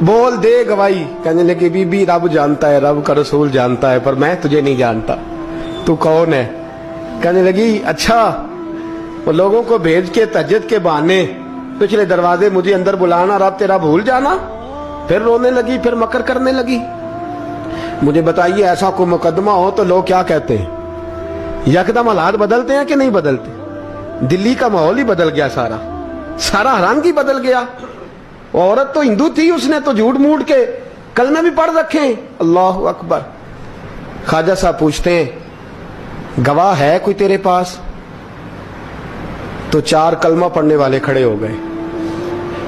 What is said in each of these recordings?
بول دے گواہی. کہنے لگے بی بی رب جانتا ہے, رب کا رسول جانتا ہے, پر میں تجھے نہیں جانتا, تو کون ہے؟ کہنے لگی اچھا وہ لوگوں کو بھیج کے تہجد کے بہانے پچھلے دروازے مجھے اندر بلانا, رب تیرا بھول جانا. پھر رونے لگی, پھر مکر کرنے لگی. مجھے بتائیے ایسا کوئی مقدمہ ہو تو لوگ کیا کہتے ہیں؟ یکدم حالات بدلتے ہیں کہ نہیں بدلتے؟ دلی کا ماحول ہی بدل گیا, سارا حرامگی بدل گیا. عورت تو ہندو تھی, اس نے تو جھوٹ موٹ کے کلمے بھی پڑھ رکھے ہیں. اللہ اکبر. خواجہ صاحب پوچھتے ہیں گواہ ہے کوئی تیرے پاس؟ تو 4 کلمہ پڑھنے والے کھڑے ہو گئے.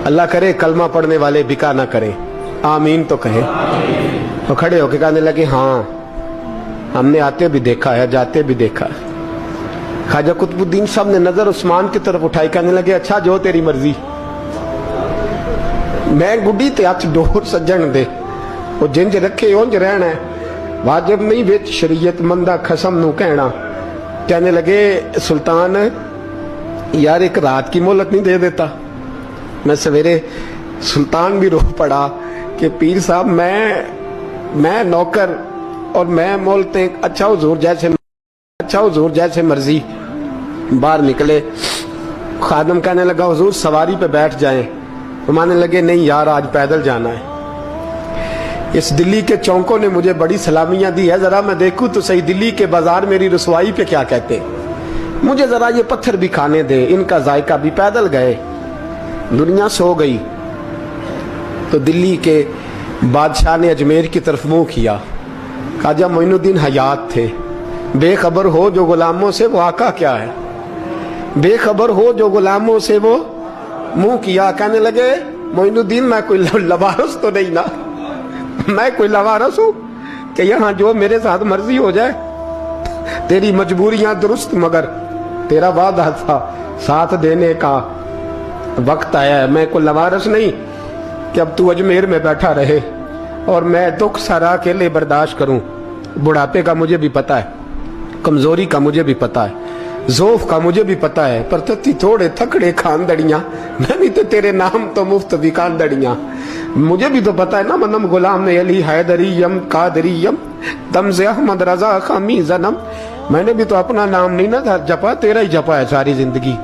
اللہ کرے کلمہ پڑھنے والے بکا نہ کریں, آمین تو کہیں. تو کھڑے ہو کے کہنے لگے ہاں ہم نے آتے بھی دیکھا ہے, جاتے بھی دیکھا ہے. خواجہ قطب الدین صاحب نے نظر عثمان کی طرف اٹھائی, کہنے لگے اچھا جو تیری مرضی, میں گڈی تے ہاتھ ڈور سجن دے, وہ جنج رکھے اونج رہنا ہے, واجب نہیں وچ شریعت مندہ قسم نو کہنا. کہنے لگے سلطان یار ایک رات کی مہلت نہیں دے دیتا؟ میں سویرے سلطان بھی رو پڑا کہ پیر صاحب میں نوکر اور میں مولتے, اچھا حضور جیسے مرضی. باہر نکلے, خادم کہنے لگا حضور سواری پہ بیٹھ جائیں. مانے لگے نہیں یار آج پیدل جانا ہے. اس دلی کے چونکوں نے مجھے بڑی سلامیاں دی ہے, ذرا میں دیکھوں تو صحیح دلی کے بازار میری رسوائی پہ کیا کہتے ہیں. مجھے ذرا یہ پتھر بھی کھانے دے, ان کا ذائقہ بھی. پیدل گئے, دنیا سو گئی. تو دلی کے بادشاہ نے اجمیر کی طرف منہ کیا. خواجہ معین الدین حیات تھے. بے خبر ہو جو غلاموں سے وہ آقا کیا ہے, بے خبر ہو جو غلاموں سے وہ منہ کیا. کہنے لگے معین الدین میں کوئی لوارس تو نہیں نا, میں کوئی لوارس ہوں کہ یہاں جو میرے ساتھ مرضی ہو جائے؟ تیری مجبوریاں درست, مگر تیرا وعدہ تھا ساتھ دینے کا, وقت آیا ہے. میں کوئی لوارس نہیں کہ اب تو اجمیر میں بیٹھا رہے اور میں دکھ سارا اکیلے برداشت کروں. بڑھاپے کا مجھے بھی پتا ہے, کمزوری کا مجھے بھی پتا ہے, ذوف کا مجھے بھی پتا ہے, پر تتی تھوڑے تھکڑے کھاندڑیاں, میں بھی تو تیرے نام تو مفت بھی کھاندڑیاں. مجھے بھی تو پتا ہے نا, منم غلام علی حیدریم قادریم تمز احمد رضا خامی زنم. میں نے بھی تو اپنا نام نہیں نہ جپا, تیرا ہی جپا ہے ساری زندگی.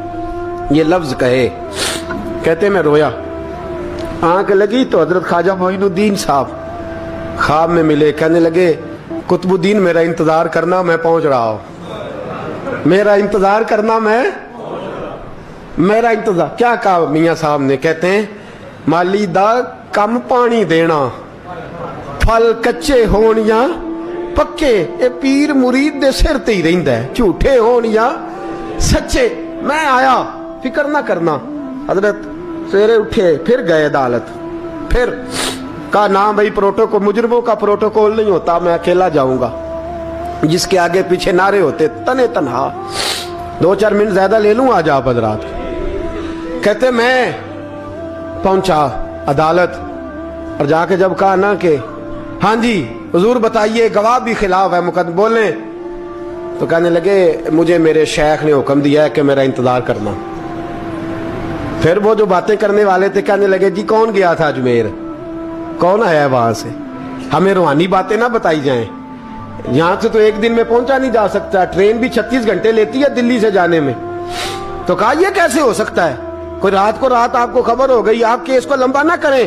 یہ لفظ کہے, کہتے میں رویا. آنکھ لگی تو حضرت خواجہ معین الدین صاحب خواب میں ملے. کہنے لگے قطب الدین میرا انتظار کرنا, میں پہنچ رہا ہوں. میرا انتظار کرنا, میرا انتظار. کیا کہا میاں صاحب نے؟ کہتے ہیں مالی دا کم پانی دینا, پھل کچے ہون یا پکے, اے پیر مرید دے سر تے ہی رہندا ہے, جھوٹے ہون یا سچے. میں آیا, فکر نہ کرنا. حضرت سویرے اٹھے, پھر گئے عدالت. پھر کہا نہ بھائی پروٹوکول, مجرموں کا پروٹوکول نہیں ہوتا, میں اکیلا جاؤں گا. جس کے آگے پیچھے نعرے ہوتے تنے تنہا. 2-4 منٹ زیادہ لے لوں آج آپ حضرات. کہتے میں پہنچا عدالت, اور جا کے جب کہا نا کہ ہاں جی حضور بتائیے, گواہ بھی خلاف ہے, مقدمہ بولیں. تو کہنے لگے مجھے میرے شیخ نے حکم دیا ہے کہ میرا انتظار کرنا. پھر وہ جو باتیں کرنے والے تھے کہنے لگے جی کون گیا تھا اجمیر, کون آیا ہے وہاں سے, ہمیں روحانی باتیں نہ بتائی جائیں. یہاں سے تو ایک دن میں پہنچا نہیں جا سکتا, ٹرین بھی 36 گھنٹے لیتی ہے دلی سے جانے میں. تو کہا یہ کیسے ہو سکتا ہے, کوئی رات کو رات آپ کو خبر ہو گئی, آپ کیس کو لمبا نہ کریں.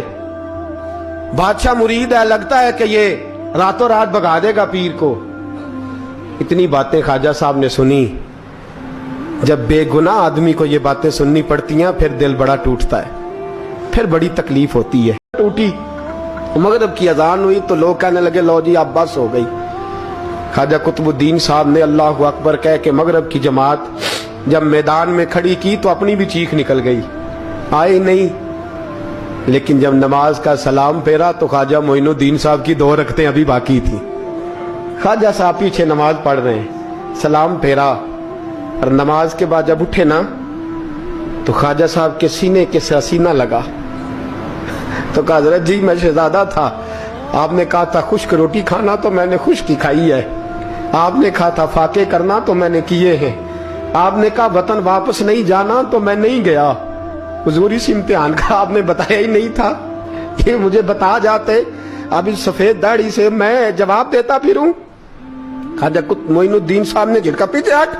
بادشاہ مرید ہے, لگتا ہے کہ یہ راتوں رات بھگا دے گا پیر کو. اتنی باتیں خواجہ صاحب نے سنی. جب بے گناہ آدمی کو یہ باتیں سننی پڑتی ہیں پھر دل بڑا ٹوٹتا ہے, پھر بڑی تکلیف ہوتی ہے. ٹوٹی, مغرب کی اذان ہوئی تو لوگ کہنے لگے لو جی اب بس ہو گئی. خواجہ قطب الدین صاحب نے اللہ اکبر کہہ کے مغرب کی جماعت جب میدان میں کھڑی کی تو اپنی بھی چیخ نکل گئی, آئے نہیں. لیکن جب نماز کا سلام پھیرا تو خواجہ معین الدین صاحب کی 2 رکعتیں ابھی باقی تھیں. خواجہ صاحب پیچھے نماز پڑھ رہے ہیں, سلام پھیرا, اور نماز کے بعد جب اٹھے نا تو خواجہ صاحب کے سینے کے سینہ لگا. تو کہا حضرت جی میں شہزادہ تھا, آپ نے کہا تھا خشک روٹی کھانا تو میں نے خشک کی کھائی ہے, آپ نے کہا تھا فاقے کرنا تو میں نے کیے ہیں, آپ نے کہا وطن واپس نہیں جانا تو میں نہیں گیا. حضور اس امتحان کا آپ نے بتایا ہی نہیں تھا, کہ مجھے بتا جاتے اب اس سفید داڑھی سے میں جواب دیتا پھروں. خواجہ معین الدین صاحب نے جھٹکا، پیچھے ہٹ،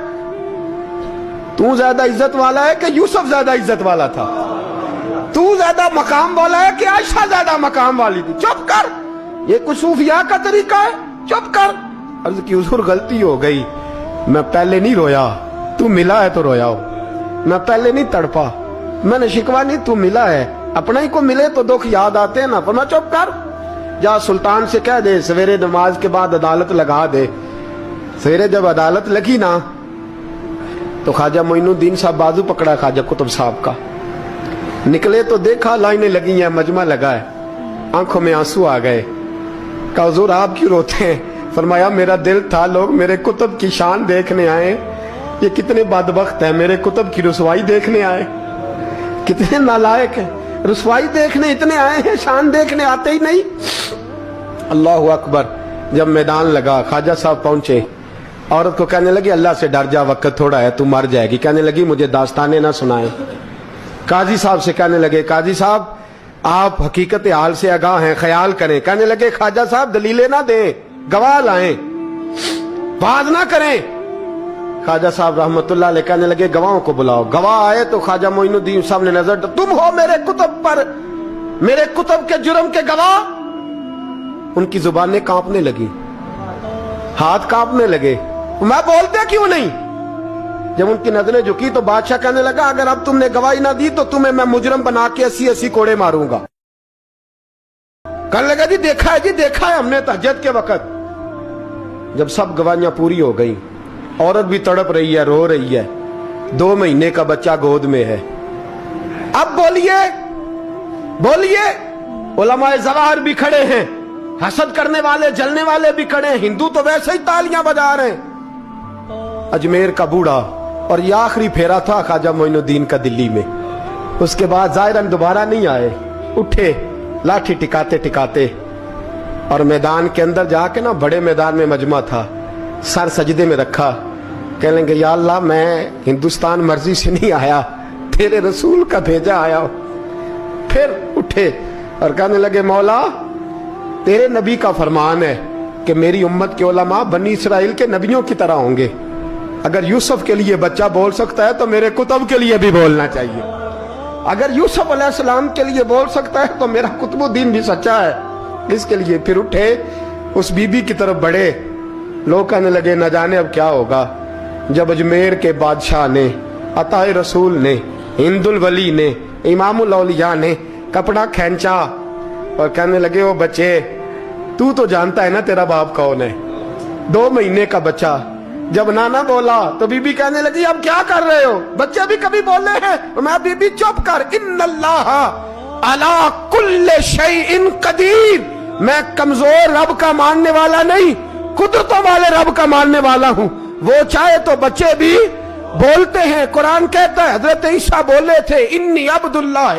تو زیادہ عزت والا ہے کہ یوسف زیادہ عزت والا تھا؟ تو زیادہ مقام والا ہے کہ عائشہ زیادہ مقام والی تھی؟ چپ کر، یہ کچھ صوفیاء کا طریقہ ہے، چپ کر. عرض کی حضور غلطی ہو گئی، میں پہلے نہیں رویا، تو ملا ہے تو رویا ہو. میں پہلے نہیں تڑپا، میں نے شکوا نہیں، تو ملا ہے. اپنا ہی کو ملے تو دکھ یاد آتے ہیں نا. فرمایا چپ کر، جا سلطان سے کہہ دے سویرے نماز کے بعد عدالت لگا دے. سویرے جب عدالت لگی نا تو خواجہ معین الدین صاحب بازو پکڑا خواجہ قطب صاحب کا، نکلے تو دیکھا لائنیں لگی ہیں، مجمع لگا ہے، آنکھوں میں آنسو آ گئے. کہا حضور آپ کیوں روتے ہیں؟ فرمایا میرا دل تھا لوگ میرے کتب کی شان دیکھنے آئے، یہ کتنے بدبخت ہیں، میرے کتب کی رسوائی دیکھنے آئے. کتنے نالائق ہیں، رسوائی دیکھنے اتنے آئے ہیں، شان دیکھنے آتے ہی نہیں. اللہ اکبر. جب میدان لگا خواجہ صاحب پہنچے، عورت کو کہنے لگی اللہ سے ڈر جا، وقت تھوڑا ہے، تو مر جائے گی. کہنے لگی مجھے داستانیں نہ سنائیں. قاضی صاحب سے کہنے لگے قاضی صاحب آپ حقیقت حال سے آگاہ ہیں، خیال کریں. کہنے لگے خواجہ صاحب دلیلیں نہ دیں، گواہ لائیں، بات نہ کریں. خواجہ صاحب رحمت اللہ علیہ کہنے لگے گواہوں کو بلاؤ. گواہ آئے تو خواجہ معین الدین صاحب نے نظر، تم ہو میرے کتب پر، میرے کتب کے جرم کے گواہ. ان کی زبانیں کانپنے لگی، ہاتھ کانپنے لگے. میں بولتے کیوں نہیں؟ جب ان کی نظریں جھکی تو بادشاہ کہنے لگا اگر اب تم نے گواہی نہ دی تو تمہیں میں مجرم بنا کے 80 کوڑے ماروں گا. کہنے لگا جی دیکھا ہے ہم نے تہجد کے وقت. جب سب گواہیاں پوری ہو گئی، عورت بھی تڑپ رہی ہے، رو رہی ہے، 2 مہینے کا بچہ گود میں ہے. اب بولیے علماء ظواہر بھی کھڑے ہیں، حسد کرنے والے جلنے والے بھی کھڑے ہیں، ہندو تو ویسے ہی تالیاں بجا رہے ہیں. اجمیر کا بوڑھا، اور یہ آخری پھیرا تھا خواجہ معین الدین کا دلی میں. اس کے بعد ظاہراً دوبارہ نہیں آئے. اٹھے لاٹھی ٹکاتے اور میدان کے اندر جا کے نا، بڑے میدان میں مجمع تھا، سر سجدے میں رکھا. کہنے لگے یا اللہ میں ہندوستان مرضی سے نہیں آیا، تیرے رسول کا بھیجا آیا ہوں. پھر اٹھے اور کہنے لگے مولا تیرے نبی کا فرمان ہے کہ میری امت کے علماء بنی اسرائیل کے نبیوں کی طرح ہوں گے. اگر یوسف کے لیے بچہ بول سکتا ہے تو میرے کتب کے لیے بھی بولنا چاہیے. اگر یوسف علیہ السلام کے لیے بول سکتا ہے تو میرا قطب الدین بھی سچا ہے. اس کے لیے پھر اٹھے، اس بی بی کی طرف بڑھے. لوگ کہنے لگے نہ جانے اب کیا ہوگا. جب اجمیر کے بادشاہ نے، عطا رسول نے، ہند الولی نے، امام الاولیاء نے کپڑا کھینچا اور کہنے لگے وہ بچے تو جانتا ہے نا تیرا باپ کون ہے، 2 مہینے کا بچہ. جب نانا بولا تو بی بی کہنے لگی اب کیا کر رہے ہو، بچے بھی کبھی بولے ہیں؟ میں بی بی چپ کر، ان اللہ علی کل شیء قدیر، میں کمزور رب کا ماننے والا نہیں، قدرتوں والے رب کا ماننے والا ہوں. وہ چاہے تو بچے بھی بولتے ہیں. قرآن کہتا ہے حضرت عیسیٰ بولے تھے انی عبداللہ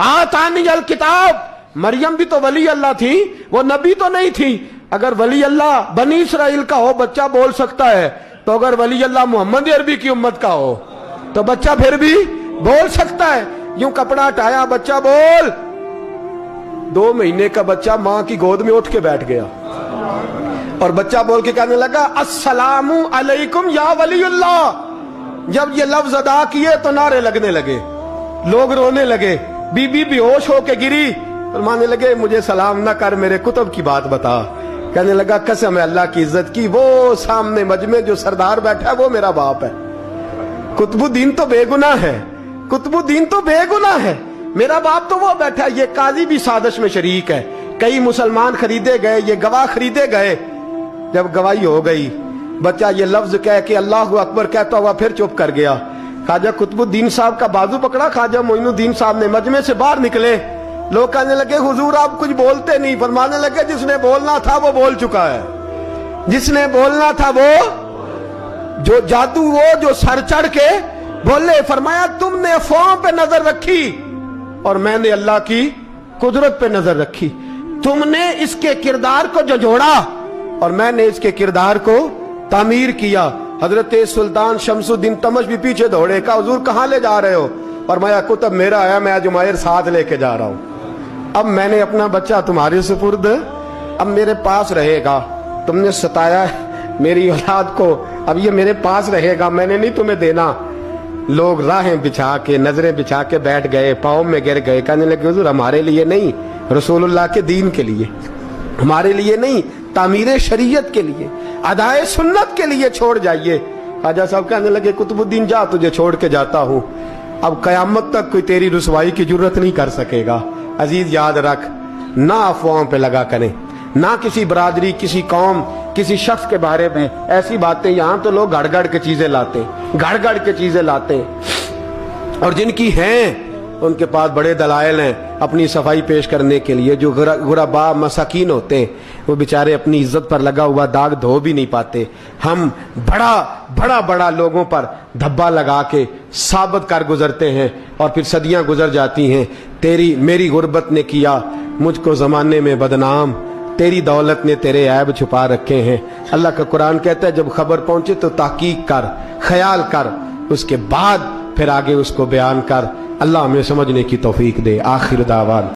آتانی الکتاب. مریم بھی تو ولی اللہ تھی، وہ نبی تو نہیں تھی. اگر ولی اللہ بنی اسرائیل کا ہو بچہ بول سکتا ہے، تو اگر ولی اللہ محمد عربی کی امت کا ہو تو بچہ پھر بھی بول سکتا ہے. یوں کپڑا ہٹایا، بچہ بول. 2 مہینے کا بچہ ماں کی گود میں اٹھ کے بیٹھ گیا اور بچہ بول کے کہنے لگا السلام علیکم یا ولی اللہ. جب یہ لفظ ادا کیے تو نعرے لگنے لگے، لوگ رونے لگے. بی بی بے ہوش ہو کے گری. فرمانے لگے مجھے سلام نہ کر، میرے کتب کی بات بتا. کہنے لگا قسم ہے اللہ کی عزت کی، وہ سامنے مجمع جو سردار بیٹھا ہے وہ میرا باپ ہے. قطب الدین تو بے گناہ ہے، قطب الدین تو بے گناہ ہے، میرا باپ تو وہ بیٹھا ہے. یہ قاضی بھی سازش میں شریک ہے، کئی مسلمان خریدے گئے، یہ گواہ خریدے گئے. جب گواہی ہو گئی، بچہ یہ لفظ کہہ کے اللہ اکبر کہتا ہوا پھر چپ کر گیا. خواجہ قطب الدین صاحب کا بازو پکڑا، خواجہ معین الدین صاحب نے مجمع سے باہر نکلے. لوگ کہنے لگے حضور آپ کچھ بولتے نہیں. فرمانے لگے جس نے بولنا تھا وہ بول چکا ہے، جس نے بولنا تھا وہ، جو جادو وہ جو سر چڑھ کے بولے. فرمایا تم نے افواہوں پہ نظر رکھی اور میں نے اللہ کی قدرت پہ نظر رکھی. تم نے اس کے کردار کو جھنجھوڑا اور میں نے اس کے کردار کو تعمیر کیا. حضرت سلطان شمس الدین تمش بھی پیچھے دوڑے. کہا حضور کہاں لے جا رہے ہو؟ فرمایا کتب میرا ہے، میں اجمیر ساتھ لے کے جا رہا ہوں. اب میں نے اپنا بچہ تمہارے سپرد، اب میرے پاس رہے گا، تم نے ستایا میری اولاد کو، اب یہ میرے پاس رہے گا، میں نے نہیں تمہیں دینا۔ لوگ راہیں بچھا کے، نظریں بچھا کے بیٹھ گئے، پاؤں میں گر گئے، کہنے لگے حضور ہمارے لیے نہیں، رسول اللہ کے دین کے لیے، ہمارے لیے نہیں، تعمیر شریعت کے لیے، ادائے سنت کے لیے چھوڑ جائیے۔ خواجہ صاحب کہنے لگے قطب الدین جا، تجھے چھوڑ کے جاتا ہوں، اب قیامت تک کوئی تیری رسوائی کی جرت نہیں کر سکے گا۔ عزیز یاد رکھ، نہ افواہوں پہ لگا کریں، نہ کسی برادری، کسی قوم، کسی شخص کے بارے میں ایسی باتیں۔ یہاں تو لوگ گھڑ گھڑ کے چیزیں لاتے ہیں، گھڑ گھڑ کے چیزیں لاتے ہیں، اور جن کی ہیں ان کے پاس بڑے دلائل ہیں اپنی صفائی پیش کرنے کے لیے۔ جو غرباء مساکین ہوتے ہیں وہ بیچارے اپنی عزت پر لگا ہوا داغ دھو بھی نہیں پاتے، ہم بڑا لوگوں پر دھبا لگا کے ثابت کر گزرتے ہیں، اور پھر صدیاں گزر جاتی ہیں۔ میری غربت نے کیا مجھ کو زمانے میں بدنام، تیری دولت نے تیرے عیب چھپا رکھے ہیں۔ اللہ کا قرآن کہتا ہے جب خبر پہنچے تو تحقیق کر، خیال کر، اس کے بعد پھر آگے اس کو بیان کر۔ اللہ ہمیں سمجھنے کی توفیق دے۔ آخر دعوان